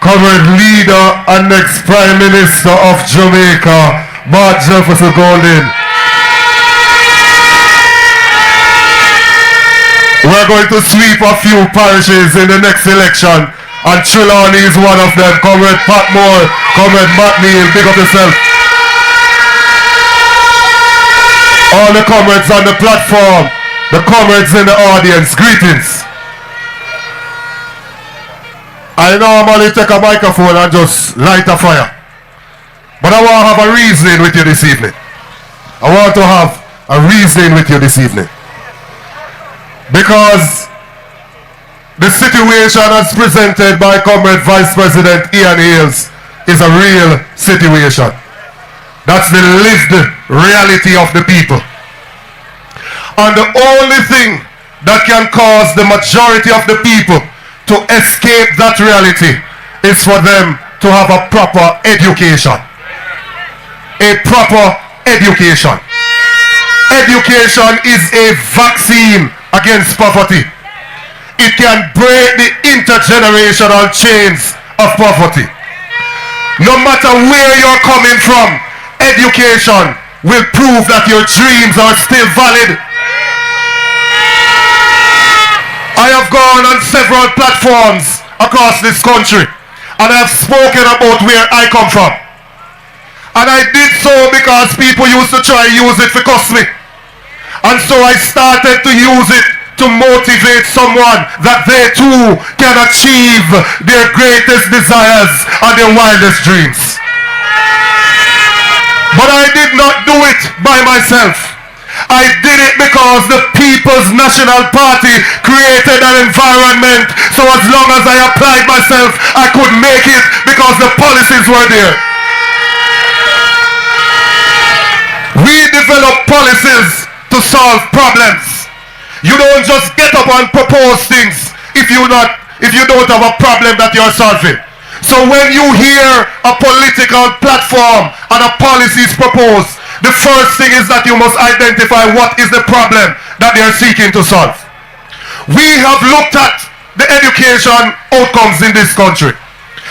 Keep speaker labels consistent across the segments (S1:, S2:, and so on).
S1: current leader and next Prime Minister of Jamaica, Bart Jefferson Golden. We're going to sweep a few parishes in the next election, and Trelawney is one of them. Comrade Patmore, Comrade Matt Neal, big up yourself. All the comrades on the platform, the comrades in the audience, greetings. I normally take a microphone and just light a fire, but I want to have a reasoning with you this evening. I want to have a reasoning with you this evening. Because the situation as presented by Comrade Vice President Ian Hales is a real situation. That's the lived reality of the people. And the only thing that can cause the majority of the people to escape that reality is for them to have a proper education. A proper education. Education is a vaccine against poverty. It can break the intergenerational chains of poverty. No matter where you're coming from, education will prove that your dreams are still valid. I have gone on several platforms across this country and I have spoken about where I come from. And I did so because people used to try to use it to cuss me. And so I started to use it to motivate someone that they too can achieve their greatest desires and their wildest dreams. But I did not do it by myself. I did it because the People's National Party created an environment, so as long as I applied myself, I could make it because the policies were there. We develop policies to solve problems. You don't just get up and propose things if you don't have a problem that you're solving. So when you hear a political platform and a policy is proposed, the first thing is that you must identify what is the problem that they are seeking to solve. We have looked at the education outcomes in this country.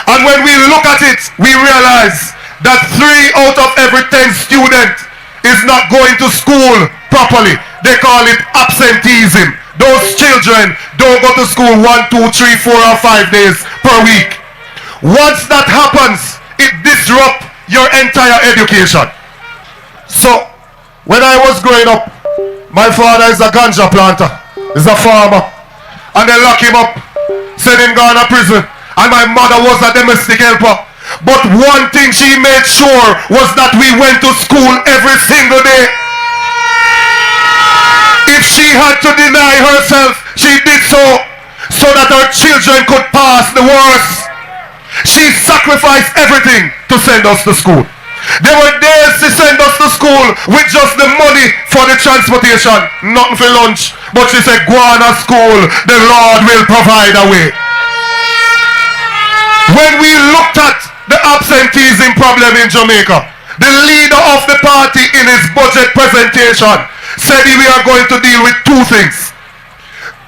S1: And when we look at it, we realize that 3 out of every 10 students is not going to school properly. They call it absenteeism. Those children don't go to school 1, 2, 3, 4 or 5 days per week. Once that happens, it disrupts your entire education. So, when I was growing up, my father is a ganja planter, he's a farmer, and they lock him up, send him down to prison, and my mother was a domestic helper. But one thing she made sure was that we went to school every single day. If she had to deny herself, she did so that her children could pass the worst. She sacrificed everything to send us to school. There were days she sent us to school with just the money for the transportation, nothing for lunch. But she said, go on to school, the Lord will provide a way. When we looked at the absenteeism problem in Jamaica, the leader of the party in his budget presentation said we are going to deal with 2 things.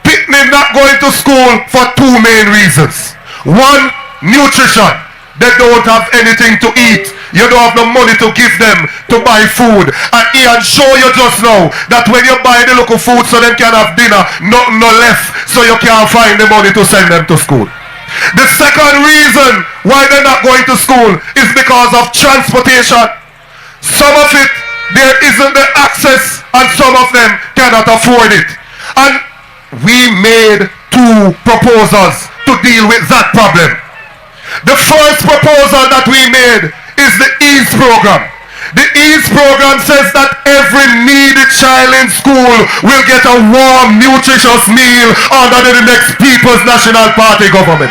S1: Picnic not going to school for 2 main reasons. 1, nutrition. They don't have anything to eat. You don't have the money to give them to buy food. And Ian show you just now that when you buy the local food so they can have dinner, nothing no left, so you can't find the money to send them to school. The second reason why they're not going to school is because of transportation. Some of it, there isn't the access, and some of them cannot afford it. And we made 2 proposals to deal with that problem. The first proposal that we made is the EASE program. The EASE program says that every needy child in school will get a warm, nutritious meal under the next People's National Party government.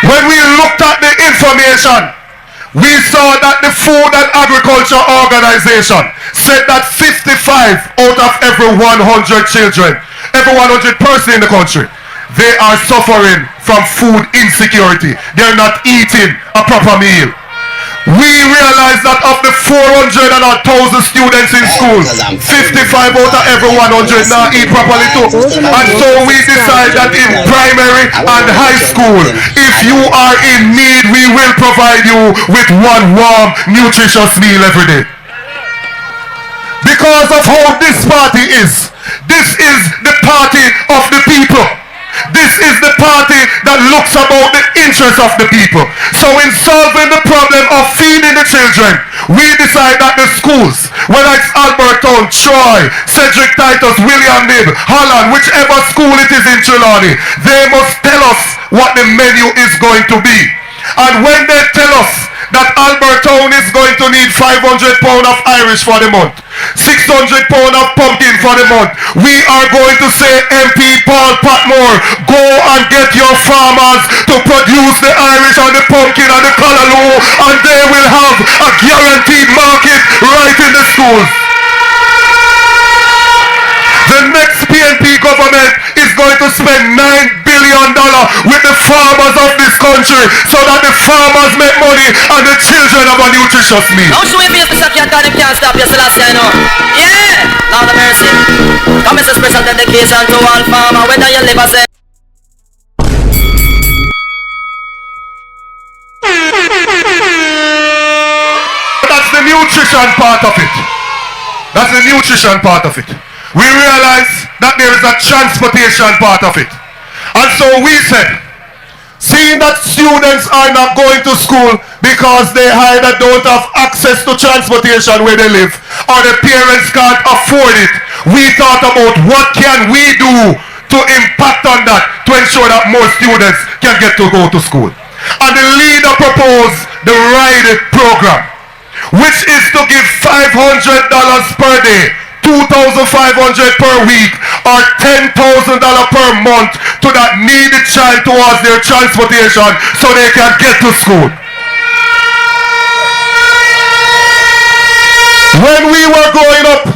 S1: When we looked at the information, we saw that the Food and Agriculture Organization said that 55 out of every 100 children, every 100 person in the country, they are suffering from food insecurity. They're not eating a proper meal. We realize that of the 400 and 1,000 students in school, 55 out of every 100 now eat properly too. And so we decide that in primary and high school, if you are in need, we will provide you with one warm, nutritious meal every day. Because of how this party is. This is the party of the people. This is the party that looks about the interests of the people. So in solving the problem of feeding the children, we decide that the schools, whether it's Albertown, Troy, Cedric Titus, William Nib, Holland, whichever school it is in Trelawney, they must tell us what the menu is going to be. And when they tell us that Albertown is going to need £500 of Irish for the month, £600 of pumpkin for the month, we are going to say, MP Paul Patmore, go and get your farmers to produce the Irish and the pumpkin and the callaloo, and they will have a guaranteed market right in the schools. The next PNP government is going to spend $9 billion with the farmers of this country so that the farmers make money and the children have a nutritious meal.
S2: Don't show me face, Mr. Cat, God, can't stop you, Selassie, I know. Yeah! Lord of mercy. Come as a special dedication to all farmer, whether you live or say.
S1: That's the nutrition part of it. That's the nutrition part of it. We realize that there is a transportation part of it. And so we said, seeing that students are not going to school because they either don't have access to transportation where they live or the parents can't afford it, we thought about what can we do to impact on that to ensure that more students can get to go to school. And the leader proposed the Ride It program, which is to give $500 per day, $2,500 per week, or $10,000 per month to that needy child towards their transportation so they can get to school. When we were growing up,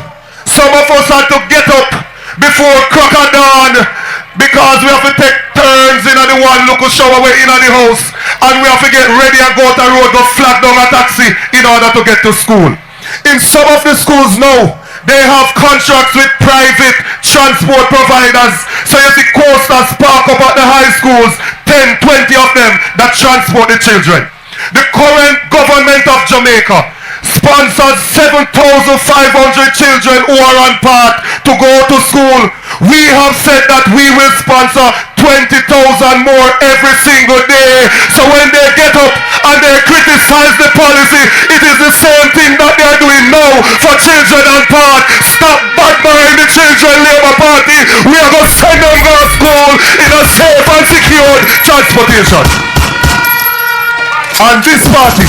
S1: some of us had to get up before crack of dawn because we have to take turns in the one local shower way in the house, and we have to get ready and go to the road, go flag down a taxi in order to get to school. In some of the schools now, they have contracts with private transport providers. So you see coasters park up at the high schools, 10, 20 of them that transport the children. The current government of Jamaica sponsors 7,500 children who are on path to go to school. We have said that we will sponsor 20,000 more every single day. So when they get up and they criticize the policy, it is the same thing that they are doing now for children on path. Stop badmouthing the children, Labour Party. We are going to send them to school in a safe and secured transportation. And this party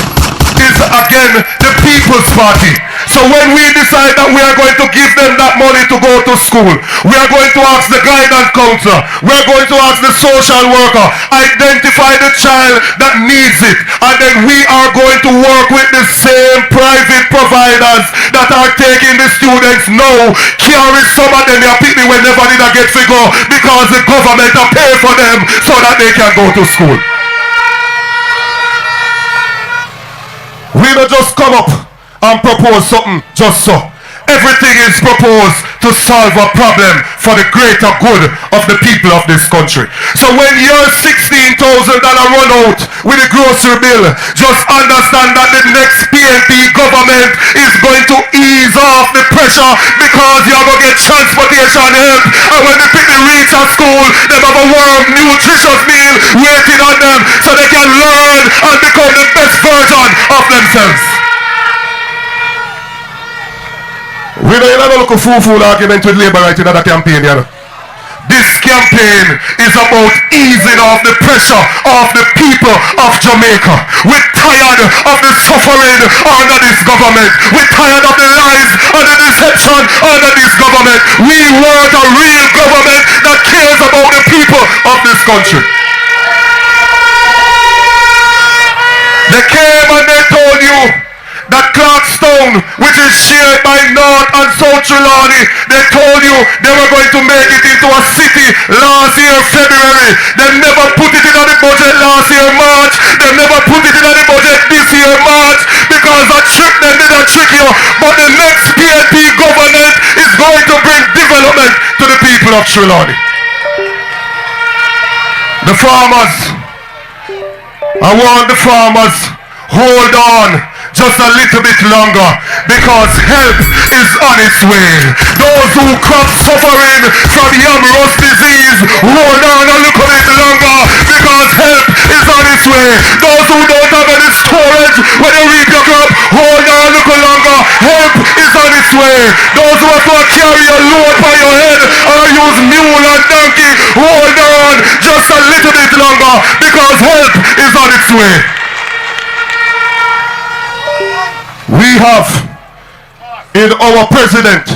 S1: is again the People's Party. So when we decide that we are going to give them that money to go to school, we are going to ask the guidance counselor, we are going to ask the social worker, identify the child that needs it, and then we are going to work with the same private providers that are taking the students now, carry some of them here pick me whenever did I get to go because the government will pay for them so that they can go to school. We don't just come up and propose something just so. Everything is proposed to solve a problem for the greater good of the people of this country. So when your $16,000 run out with the grocery bill, just understand that the next PNP government is going to ease off the pressure because you're going to get transportation help. And when the people reach a school, they have a warm, nutritious meal waiting on them so they can learn and become the best version of themselves. We don't have a look fool argument with Labour right in that campaign, you know. This campaign is about easing off the pressure of the people of Jamaica. We're tired of the suffering under this government. We're tired of the lies and the deception under this government. We want a real government that cares about the people of this country. They came and they told you that Clarkstown tone which is shared by North and South Trelawney. They told you they were going to make it into a city last year February. They never put it in the budget last year March. They never put it in the budget this year March because a trick them didn't trick you. But the next PNP government is going to bring development to the people of Trelawney. The farmers, I want the farmers, hold on just a little bit longer because help is on its way. Those who crop suffering from yam rust disease, hold on a little bit longer because help is on its way. Those who don't have any storage when you reap your crop, hold on a little longer. Help is on its way. Those who have to carry a load by your head or use mule and donkey, hold on just a little bit longer because help is on its way. We have in our president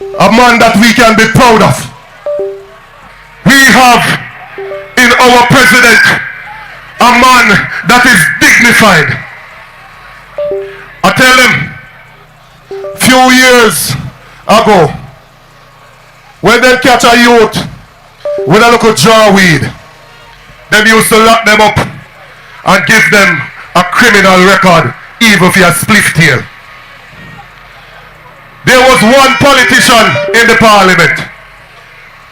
S1: a man that we can be proud of. We have in our president a man that is dignified. I tell him, few years ago, when they catch a youth with a little jar weed, they used to lock them up and give them a criminal record, even if you are split here. There was one politician in the parliament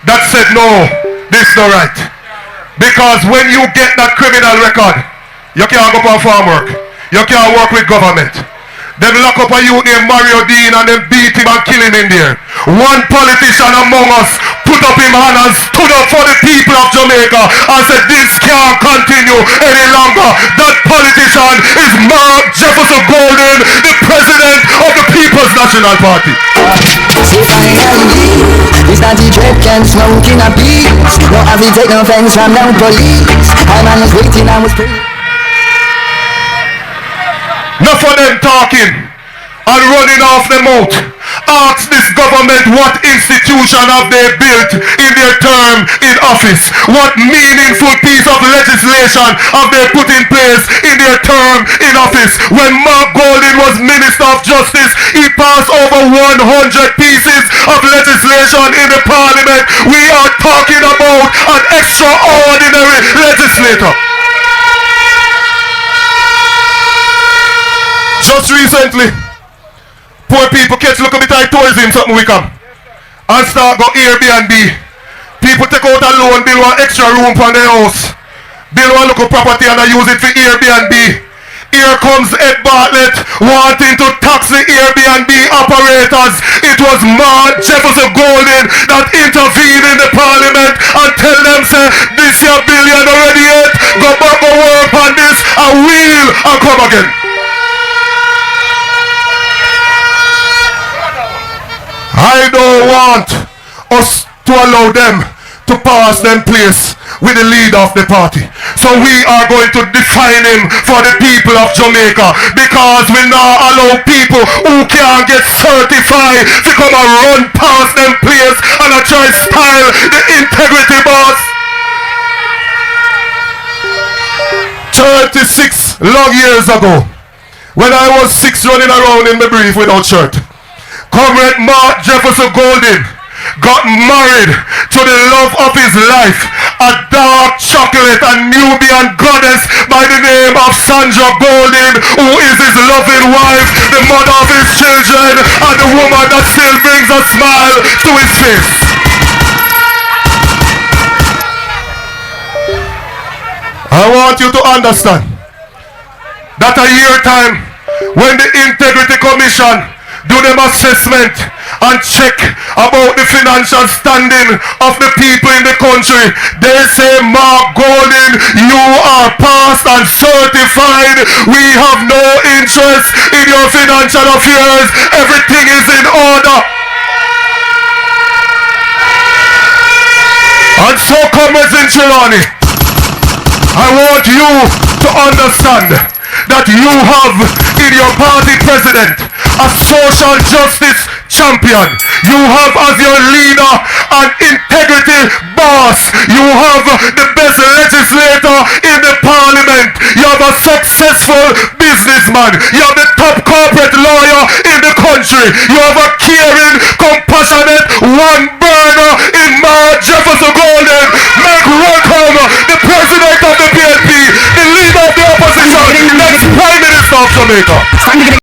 S1: that said, no, this is not right. Because when you get that criminal record, you can't go for farm work. You can't work with government. They lock up a youth named Mario Dean and then beat him and kill him in there. One politician among us put up his hand and stood up for the people of Jamaica and said this can't continue any longer. That politician is Mark Jefferson Golden, the president of the People's National Party.
S3: See finally, this naughty dread can smoke in a peace. No have to take no offense from no police. My man was waiting and was praying.
S1: Enough of them talking and running off the mouth. Ask this government what institution have they built in their term in office. What meaningful piece of legislation have they put in place in their term in office. When Mark Golding was Minister of Justice, he passed over 100 pieces of legislation in the Parliament. We are talking about an extraordinary legislator. Just recently, poor people catch look a bit like tourism something we come and start go Airbnb. People take out a loan, build one extra room for their house, build one local property and I use it for Airbnb. Here comes Ed Bartlett wanting to tax the Airbnb operators. It was Mark Jefferson Golden that intervened in the parliament and tell them say this your billion already yet, go back go work on this and we'll and come again. I don't want us to allow them to pass them place with the leader of the party. So we are going to define him for the people of Jamaica because we now allow people who can't get certified to come and run past them place and I try style the integrity boss. 36 long years ago, when I was 6 running around in my brief without shirt, Comrade Mark Jefferson Golden got married to the love of his life, a dark chocolate and Nubian goddess by the name of Sandra Golden, who is his loving wife, the mother of his children, and the woman that still brings a smile to his face. I want you to understand that a year time when the Integrity Commission do them assessment and check about the financial standing of the people in the country, they say Mark Golden, you are passed and certified. We have no interest in your financial affairs. Everything is in order. And so comrades in Trelawney, I want you to understand that you have in your party president a social justice champion. You have as your leader an integrity boss. You have the best legislator in the parliament. You have a successful businessman. You have the top corporate lawyer in the country. You have a caring, compassionate, one burner in Jefferson Golden. Make welcome the president of the PNP, the leader of the opposition, next Prime Minister of Jamaica.